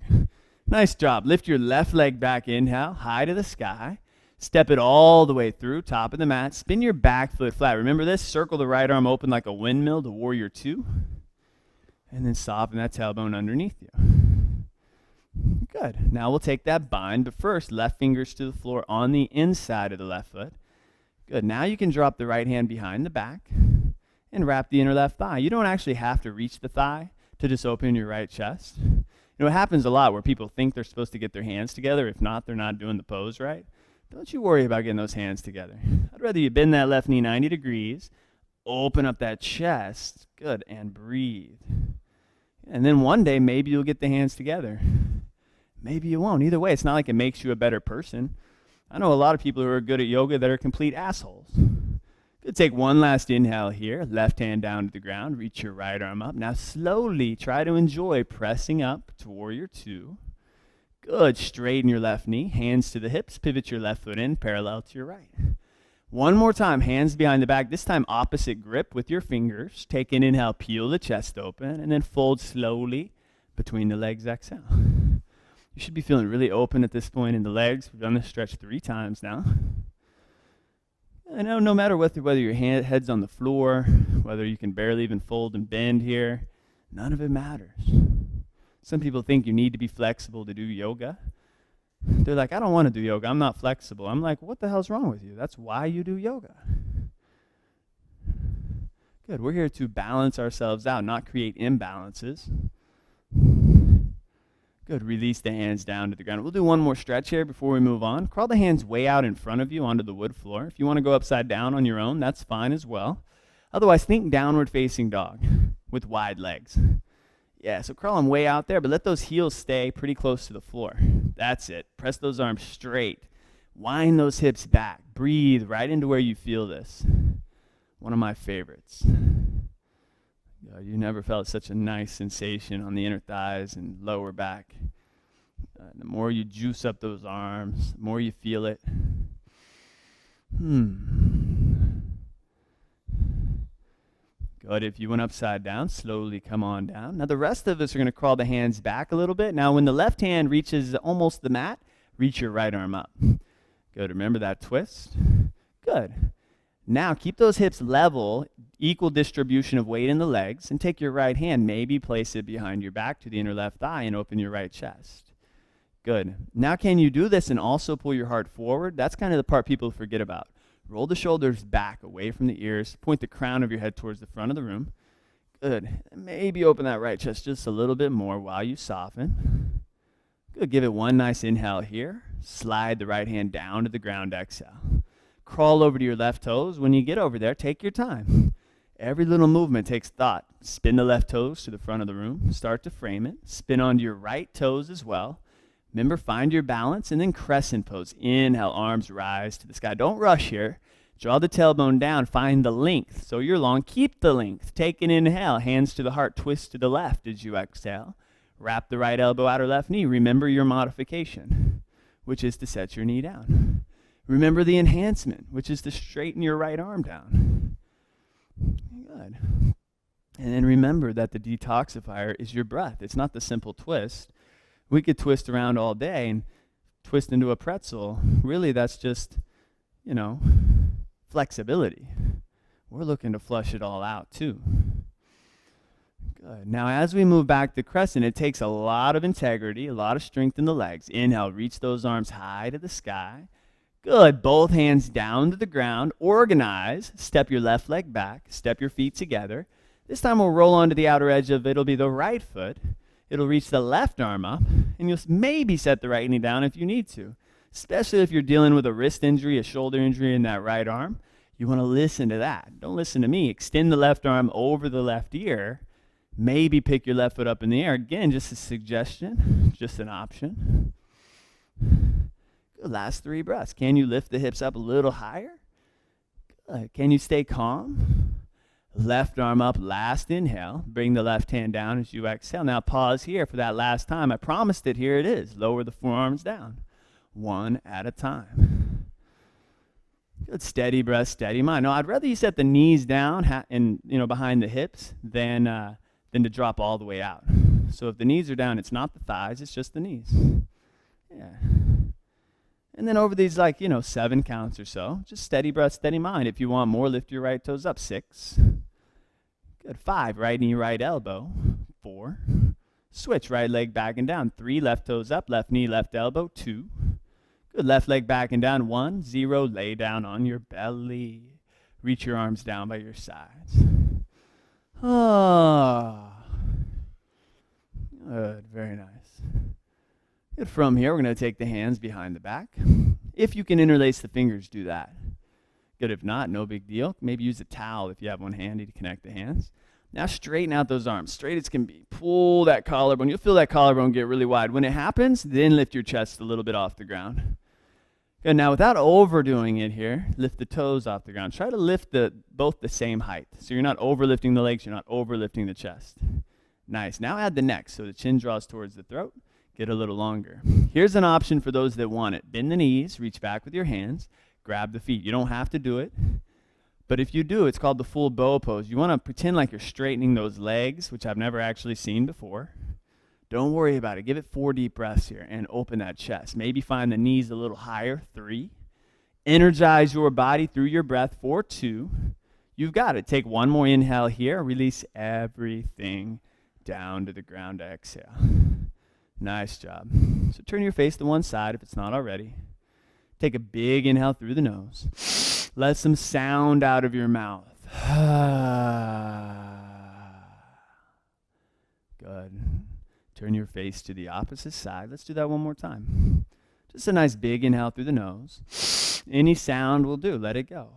Nice job. Lift your left leg back, inhale, high to the sky. Step it all the way through, top of the mat. Spin your back foot flat. Remember this? Circle the right arm open like a windmill to warrior 2. And then soften that tailbone underneath you. Good. Now we'll take that bind, but first, left fingers to the floor on the inside of the left foot. Good. Now you can drop the right hand behind the back and wrap the inner left thigh. You don't actually have to reach the thigh to just open your right chest. You know, it happens a lot where people think they're supposed to get their hands together. If not, they're not doing the pose right. Don't you worry about getting those hands together. I'd rather you bend that left knee 90 degrees, open up that chest, good, and breathe. And then one day, maybe you'll get the hands together. Maybe you won't. Either way, it's not like it makes you a better person. I know a lot of people who are good at yoga that are complete assholes. Good. Take one last inhale here. Left hand down to the ground. Reach your right arm up. Now slowly try to enjoy pressing up to warrior 2. Good. Straighten your left knee. Hands to the hips. Pivot your left foot in parallel to your right. One more time. Hands behind the back. This time opposite grip with your fingers. Take an inhale. Peel the chest open. And then fold slowly between the legs. Exhale. You should be feeling really open at this point in the legs. We've done this stretch 3 times now. I know no matter whether your head's on the floor, whether you can barely even fold and bend here, none of it matters. Some people think you need to be flexible to do yoga. They're like, I don't want to do yoga. I'm not flexible. I'm like, what the hell's wrong with you? That's why you do yoga. Good. We're here to balance ourselves out, not create imbalances. Good. Release the hands down to the ground. We'll do one more stretch here before we move on. Crawl the hands way out in front of you onto the wood floor. If you want to go upside down on your own, that's fine as well. Otherwise, think downward facing dog with wide legs. Yeah, so crawl them way out there, but let those heels stay pretty close to the floor. That's it. Press those arms straight. Wind those hips back. Breathe right into where you feel this. One of my favorites. You never felt such a nice sensation on the inner thighs and lower back. The more you juice up those arms, the more you feel it. Good. If you went upside down, slowly come on down. Now the rest of us are going to crawl the hands back a little bit. Now when the left hand reaches almost the mat, reach your right arm up. Good. Remember that twist? Good. Now keep those hips level, equal distribution of weight in the legs, and take your right hand, maybe place it behind your back to the inner left thigh and open your right chest. Good. Now can you do this and also pull your heart forward? That's kind of the part people forget about. Roll the shoulders back away from the ears. Point the crown of your head towards the front of the room. Good. Maybe open that right chest just a little bit more while you soften. Good. Give it one nice inhale here. Slide the right hand down to the ground, exhale. Crawl over to your left toes. When you get over there, take your time. Every little movement takes thought. Spin the left toes to the front of the room. Start to frame it. Spin onto your right toes as well. Remember, find your balance, and then crescent pose. Inhale, arms rise to the sky. Don't rush here. Draw the tailbone down. Find the length. So you're long. Keep the length. Take an inhale. Hands to the heart. Twist to the left as you exhale. Wrap the right elbow out or left knee. Remember your modification, which is to set your knee down. Remember the enhancement, which is to straighten your right arm down. Good. And then remember that the detoxifier is your breath. It's not the simple twist. We could twist around all day and twist into a pretzel. Really, that's just, flexibility. We're looking to flush it all out, too. Good. Now, as we move back to crescent, it takes a lot of integrity, a lot of strength in the legs. Inhale, reach those arms high to the sky. Good. Both hands down to the ground. Organize. Step your left leg back. Step your feet together. This time we'll roll onto the outer edge of it'll be the right foot. It'll reach the left arm up, and you'll maybe set the right knee down if you need to, especially if you're dealing with a wrist injury, a shoulder injury in that right arm. You want to listen to that. Don't listen to me. Extend the left arm over the left ear. Maybe pick your left foot up in the air. Again, just a suggestion, just an option. Good. Last 3 breaths. Can you lift the hips up a little higher? Good. Can you stay calm? Left arm up, last inhale. Bring the left hand down as you exhale. Now pause here for that last time. I promised it. Here it is. Lower the forearms down. One at a time. Good. Steady breath, steady mind. No, I'd rather you set the knees down and behind the hips than to drop all the way out. So if the knees are down, it's not the thighs, it's just the knees. Yeah. And then over these 7 counts or so, just steady breath, steady mind. If you want more, lift your right toes up. 6. Good. 5, right knee, right elbow. 4. Switch, right leg back and down. 3, left toes up, left knee, left elbow. 2. Good. Left leg back and down. 1, 0, lay down on your belly. Reach your arms down by your sides. Good. Very nice. Good. From here, we're going to take the hands behind the back. If you can interlace the fingers, do that. Good. If not, no big deal. Maybe use a towel if you have one handy to connect the hands. Now straighten out those arms. Straight as can be. Pull that collarbone. You'll feel that collarbone get really wide. When it happens, then lift your chest a little bit off the ground. Good. Now without overdoing it here, lift the toes off the ground. Try to lift both the same height. So you're not overlifting the legs. You're not overlifting the chest. Nice. Now add the neck so the chin draws towards the throat. Get a little longer. Here's an option for those that want it. Bend the knees, reach back with your hands, grab the feet. You don't have to do it, but if you do, it's called the full bow pose. You want to pretend like you're straightening those legs, which I've never actually seen before. Don't worry about it. Give it 4 deep breaths here and open that chest. Maybe find the knees a little higher. 3. Energize your body through your breath. 4, 2. You've got it. Take one more inhale here. Release everything down to the ground. Exhale. Nice job. So turn your face to one side if it's not already. Take a big inhale through the nose. Let some sound out of your mouth. Good. Turn your face to the opposite side. Let's do that one more time. Just a nice big inhale through the nose. Any sound will do. Let it go.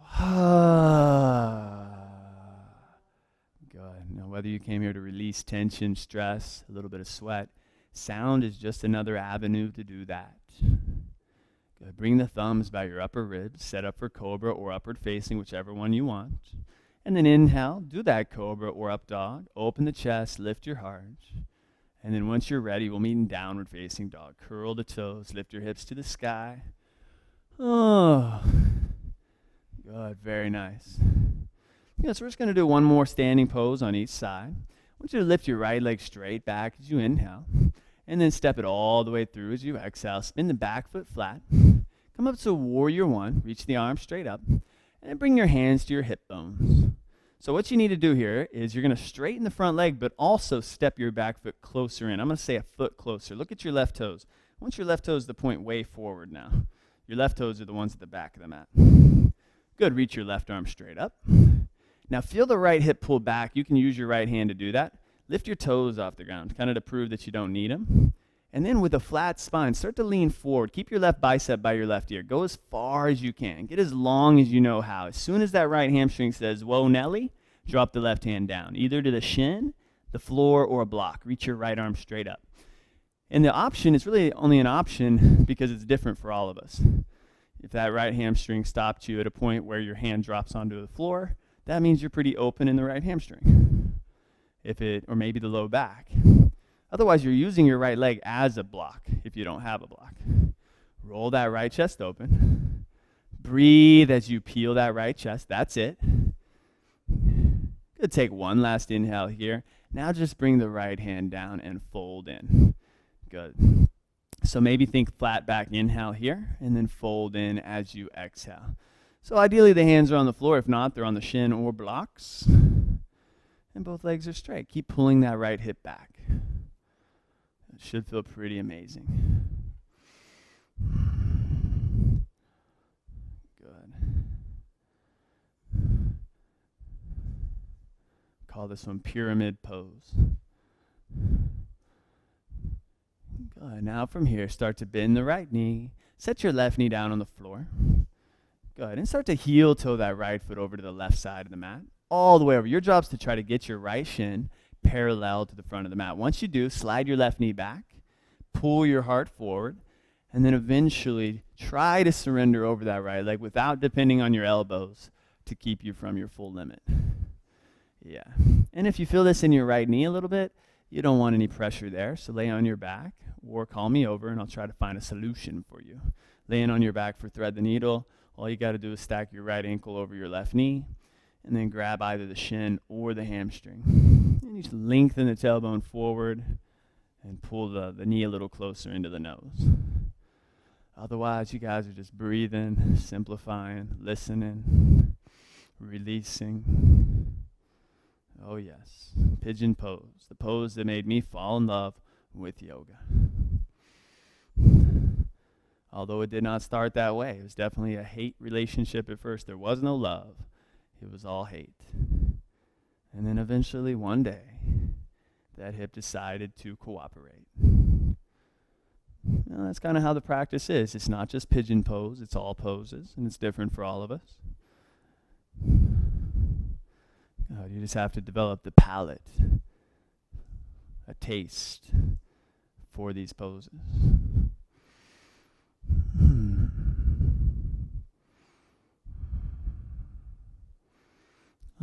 Good. Now, whether you came here to release tension, stress, a little bit of sweat, sound is just another avenue to do that. Good. Bring the thumbs by your upper ribs. Set up for cobra or upward facing, whichever one you want. And then inhale. Do that cobra or up dog. Open the chest. Lift your heart. And then once you're ready, we'll meet in downward facing dog. Curl the toes. Lift your hips to the sky. Oh, good. Very nice. Yeah, so we're just going to do one more standing pose on each side. I want you to lift your right leg straight back as you inhale. And then step it all the way through as you exhale. Spin the back foot flat. Come up to warrior one. Reach the arms straight up. And bring your hands to your hip bones. So what you need to do here is you're going to straighten the front leg, but also step your back foot closer in. I'm going to say a foot closer. Look at your left toes. I want your left toes to point way forward now. Your left toes are the ones at the back of the mat. Good. Reach your left arm straight up. Now feel the right hip pull back. You can use your right hand to do that. Lift your toes off the ground, kind of to prove that you don't need them. And then with a flat spine, start to lean forward. Keep your left bicep by your left ear. Go as far as you can. Get as long as you know how. As soon as that right hamstring says, whoa, Nelly, drop the left hand down, either to the shin, the floor, or a block. Reach your right arm straight up. And the option is really only an option because it's different for all of us. If that right hamstring stopped you at a point where your hand drops onto the floor, that means you're pretty open in the right hamstring. Or maybe the low back. Otherwise, you're using your right leg as a block if you don't have a block. Roll that right chest open. Breathe as you peel that right chest. That's it. Good. Take one last inhale here. Now just bring the right hand down and fold in. Good. So maybe think flat back inhale here and then fold in as you exhale. So ideally the hands are on the floor. If not, they're on the shin or blocks. And both legs are straight. Keep pulling that right hip back. It should feel pretty amazing. Good. Call this one pyramid pose. Good. Now from here, start to bend the right knee. Set your left knee down on the floor. Good. And start to heel toe that right foot over to the left side of the mat. All the way over. Your job is to try to get your right shin parallel to the front of the mat. Once you do, slide your left knee back, pull your heart forward, and then eventually try to surrender over that right leg without depending on your elbows to keep you from your full limit. Yeah. And if you feel this in your right knee a little bit, you don't want any pressure there, so lay on your back or call me over and I'll try to find a solution for you. Laying on your back for thread the needle, all you got to do is stack your right ankle over your left knee and then grab either the shin or the hamstring. And you just lengthen the tailbone forward and pull the knee a little closer into the nose. Otherwise, you guys are just breathing, simplifying, listening, releasing. Oh yes, pigeon pose, the pose that made me fall in love with yoga. Although it did not start that way, it was definitely a hate relationship at first. There was no love. It was all hate. And then eventually one day, that hip decided to cooperate. Well, that's kind of how the practice is. It's not just pigeon pose, it's all poses, and it's different for all of us. You just have to develop the palate, a taste for these poses.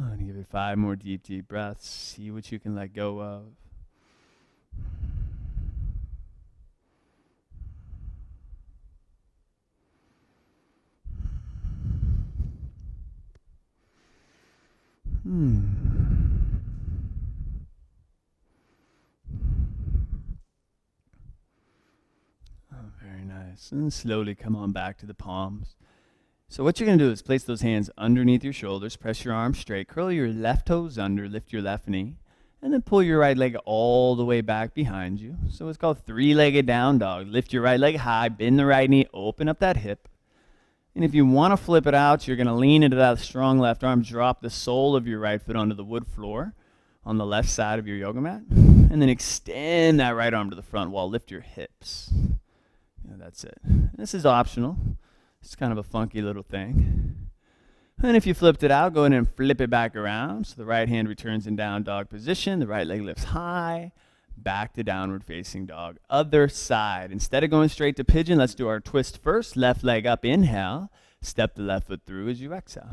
I'm going to give it 5 more deep breaths. See what you can let go of. Oh, very nice. And slowly come on back to the palms. So what you're going to do is place those hands underneath your shoulders, press your arms straight, curl your left toes under, lift your left knee, and then pull your right leg all the way back behind you. So it's called 3-legged down dog. Lift your right leg high, bend the right knee, open up that hip. And if you want to flip it out, you're going to lean into that strong left arm, drop the sole of your right foot onto the wood floor on the left side of your yoga mat. And then extend that right arm to the front wall. Lift your hips. That's it. This is optional. It's kind of a funky little thing. And if you flipped it out, go ahead and flip it back around. So the right hand returns in down dog position. The right leg lifts high. Back to downward facing dog. Other side. Instead of going straight to pigeon, let's do our twist first. Left leg up, inhale. Step the left foot through as you exhale.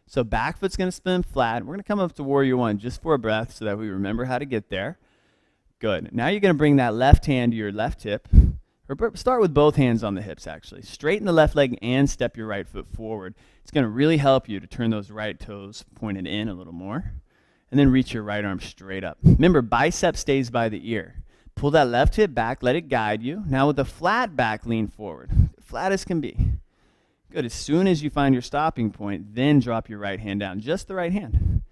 So back foot's going to spin flat. We're going to come up to warrior one just for a breath so that we remember how to get there. Good. Now you're going to bring that left hand to your left hip. Or start with both hands on the hips, actually. Straighten the left leg and step your right foot forward. It's going to really help you to turn those right toes pointed in a little more. And then reach your right arm straight up. Remember, bicep stays by the ear. Pull that left hip back, let it guide you. Now with the flat back, lean forward. Flat as can be. Good. As soon as you find your stopping point, then drop your right hand down. Just the right hand.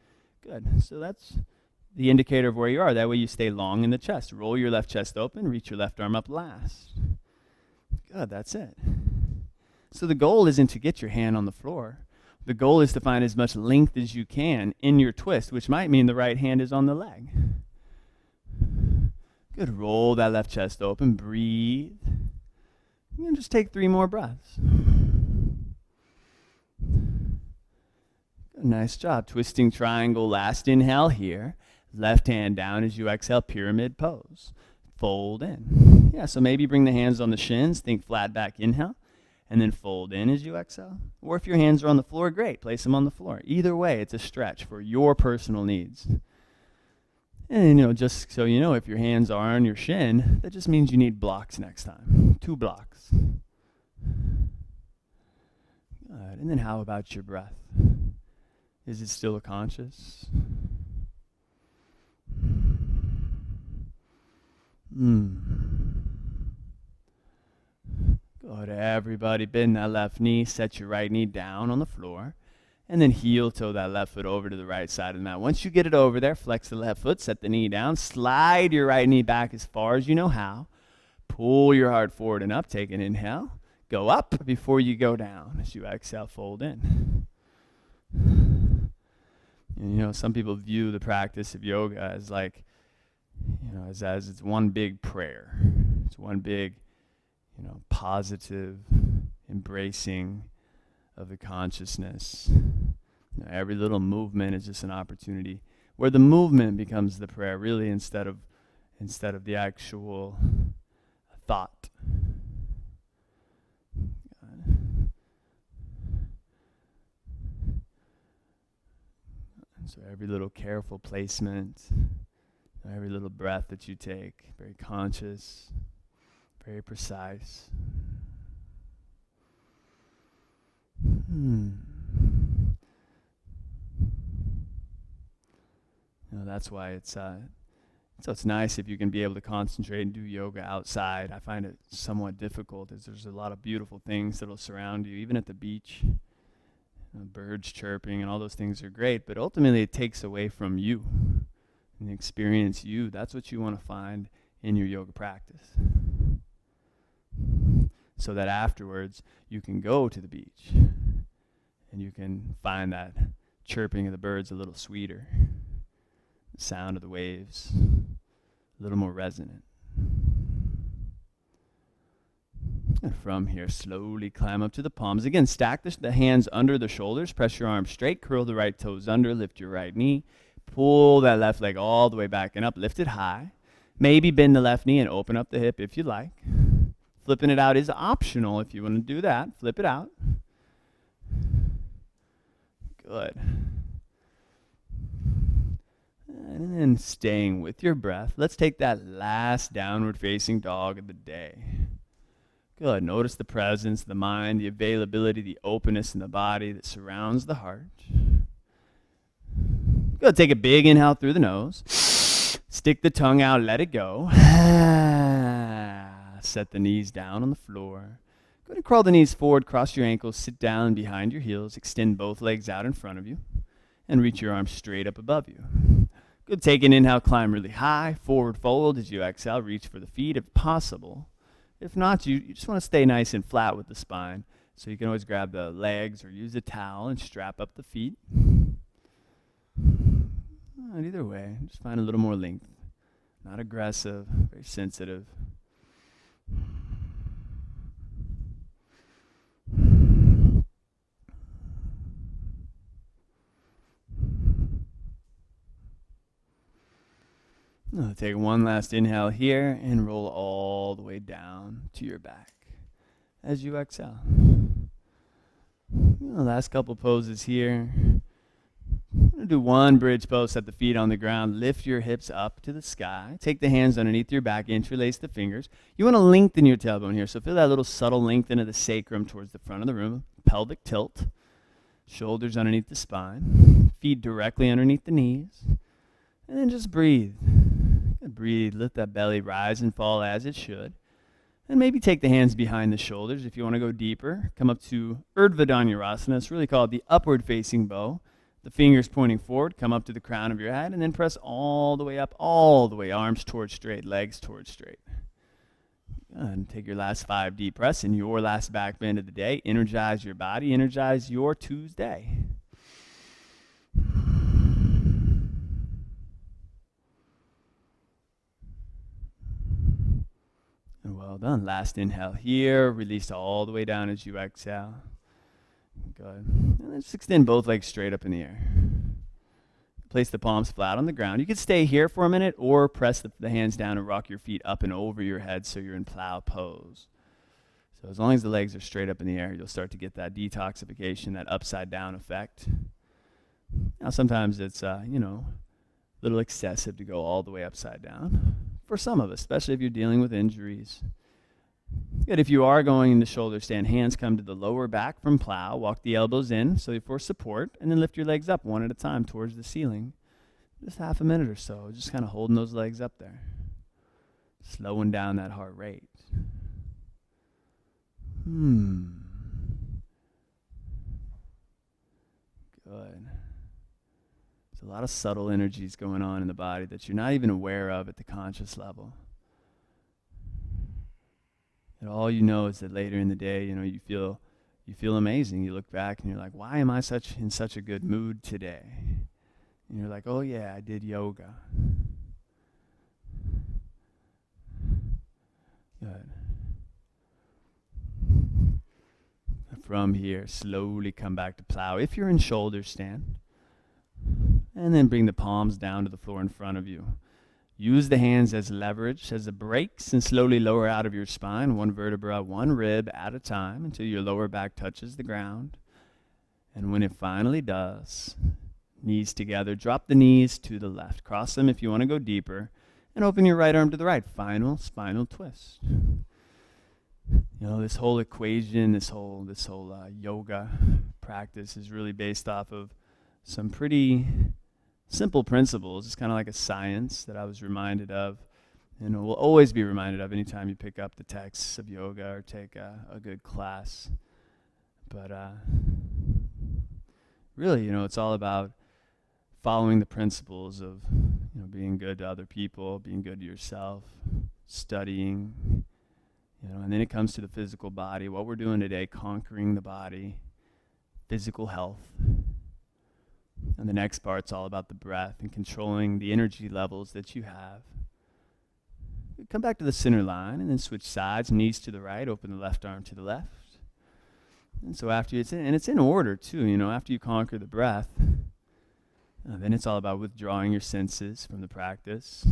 Good. So that's the indicator of where you are. That way you stay long in the chest. Roll your left chest open. Reach your left arm up last. Good. That's it. So the goal isn't to get your hand on the floor. The goal is to find as much length as you can in your twist, which might mean the right hand is on the leg. Good. Roll that left chest open. Breathe. And just take 3 more breaths. Good. Nice job. Twisting triangle. Last inhale here. Left hand down as you exhale. Pyramid pose. Fold in. Yeah, so maybe bring the hands on the shins. Think flat back inhale. And then fold in as you exhale. Or if your hands are on the floor, great. Place them on the floor. Either way, it's a stretch for your personal needs. And, just so you know, if your hands are on your shin, that just means you need blocks next time. 2 blocks. Good. And then how about your breath? Is it still conscious? Good. Everybody bend that left knee. Set your right knee down on the floor. And then heel toe that left foot over to the right side of the mat. Once you get it over there, flex the left foot. Set the knee down. Slide your right knee back as far as you know how. Pull your heart forward and up. Take an inhale. Go up before you go down. As you exhale, fold in. And, some people view the practice of yoga as like, as it's one big prayer. It's one big, positive embracing of the consciousness. Every little movement is just an opportunity where the movement becomes the prayer, really, instead of the actual thought. So every little careful placement, every little breath that you take, very conscious, very precise. That's why it's nice if you can be able to concentrate and do yoga outside. I find it somewhat difficult as there's a lot of beautiful things that'll surround you, even at the beach. Birds chirping and all those things are great, but ultimately it takes away from you and the experience you. That's what you want to find in your yoga practice. So that afterwards you can go to the beach and you can find that chirping of the birds a little sweeter, the sound of the waves a little more resonant. And from here, slowly climb up to the palms. Again, stack the hands under the shoulders. Press your arms straight. Curl the right toes under. Lift your right knee. Pull that left leg all the way back and up. Lift it high. Maybe bend the left knee and open up the hip if you like. Flipping it out is optional if you want to do that. Flip it out. Good. And then staying with your breath, let's take that last downward facing dog of the day. Good. Notice the presence, the mind, the availability, the openness in the body that surrounds the heart. Good. Take a big inhale through the nose. Stick the tongue out, let it go. Set the knees down on the floor. Go ahead and crawl the knees forward, cross your ankles, sit down behind your heels, extend both legs out in front of you, and reach your arms straight up above you. Good. Take an inhale, climb really high, forward fold. As you exhale, reach for the feet if possible. If not, you just want to stay nice and flat with the spine. So you can always grab the legs or use a towel and strap up the feet. And either way, just find a little more length. not aggressive, very sensitive. Take one last inhale here and roll all the way down to your back as you exhale. Last couple poses here. I'm going to do one bridge pose, set the feet on the ground, lift your hips up to the sky, take the hands underneath your back, interlace the fingers. You want to lengthen your tailbone here, so feel that little subtle lengthen of the sacrum towards the front of the room, pelvic tilt, shoulders underneath the spine, feet directly underneath the knees, and then just breathe. Breathe, let that belly rise and fall as it should. And maybe take the hands behind the shoulders if you want to go deeper. Come up to Urdhva Dhanurasana. It's really called the upward facing bow. The fingers pointing forward, come up to the crown of your head, and then press all the way up, all the way, arms towards straight, legs towards straight. And take your last 5 deep breaths in your last back bend of the day. Energize your body, energize your Tuesday. And well done. Last inhale here. Release all the way down as you exhale. Good. And then just extend both legs straight up in the air. Place the palms flat on the ground. You can stay here for a minute or press the hands down and rock your feet up and over your head so you're in plow pose. So as long as the legs are straight up in the air, you'll start to get that detoxification, that upside down effect. Now sometimes it's, a little excessive to go all the way upside down. For some of us, especially if you're dealing with injuries. Good. If you are going into shoulder stand, hands come to the lower back from plow. Walk the elbows in so for support, and then lift your legs up one at a time towards the ceiling. Just half a minute or so, just kind of holding those legs up there. Slowing down that heart rate. Good. There's a lot of subtle energies going on in the body that you're not even aware of at the conscious level. And all you know is that later in the day, you feel amazing. You look back and you're like, why am I in such a good mood today? And you're like, oh yeah, I did yoga. Good. From here, slowly come back to plow. If you're in shoulder stand, and then bring the palms down to the floor in front of you. Use the hands as leverage, as the brakes, and slowly lower out of your spine, one vertebra, one rib at a time, until your lower back touches the ground. And when it finally does, knees together, drop the knees to the left. Cross them if you want to go deeper, and open your right arm to the right. Final spinal twist. This whole equation, this whole yoga practice is really based off of some pretty simple principles. It's kind of like a science that I was reminded of, and will always be reminded of anytime you pick up the texts of yoga or take a good class. But really, it's all about following the principles of being good to other people, being good to yourself, studying, and then it comes to the physical body. What we're doing today, conquering the body, physical health. And the next part's all about the breath and controlling the energy levels that you have. Come back to the center line and then switch sides, knees to the right, open the left arm to the left. And so after it's in order too, after you conquer the breath, then it's all about withdrawing your senses from the practice.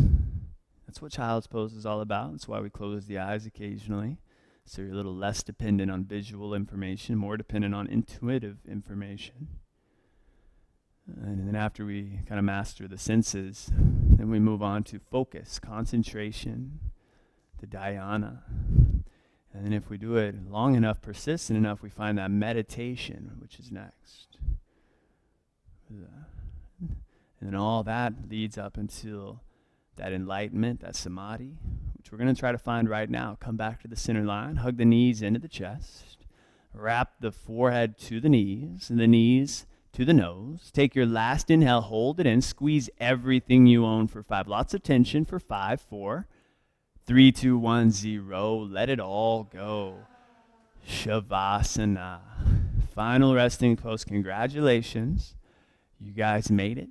That's what child's pose is all about. That's why we close the eyes occasionally. So you're a little less dependent on visual information, more dependent on intuitive information. And then after we kind of master the senses, then we move on to focus, concentration, the dhyana. And then if we do it long enough, persistent enough, we find that meditation, which is next. And then all that leads up until that enlightenment, that samadhi, which we're going to try to find right now. Come back to the center line, hug the knees into the chest, wrap the forehead to the knees, and the knees to the nose. Take your last inhale, hold it in, squeeze everything you own for 5. Lots of tension for 5, 4, 3, 2, 1, 0. Let it all go. Savasana. Final resting pose. Congratulations. You guys made it.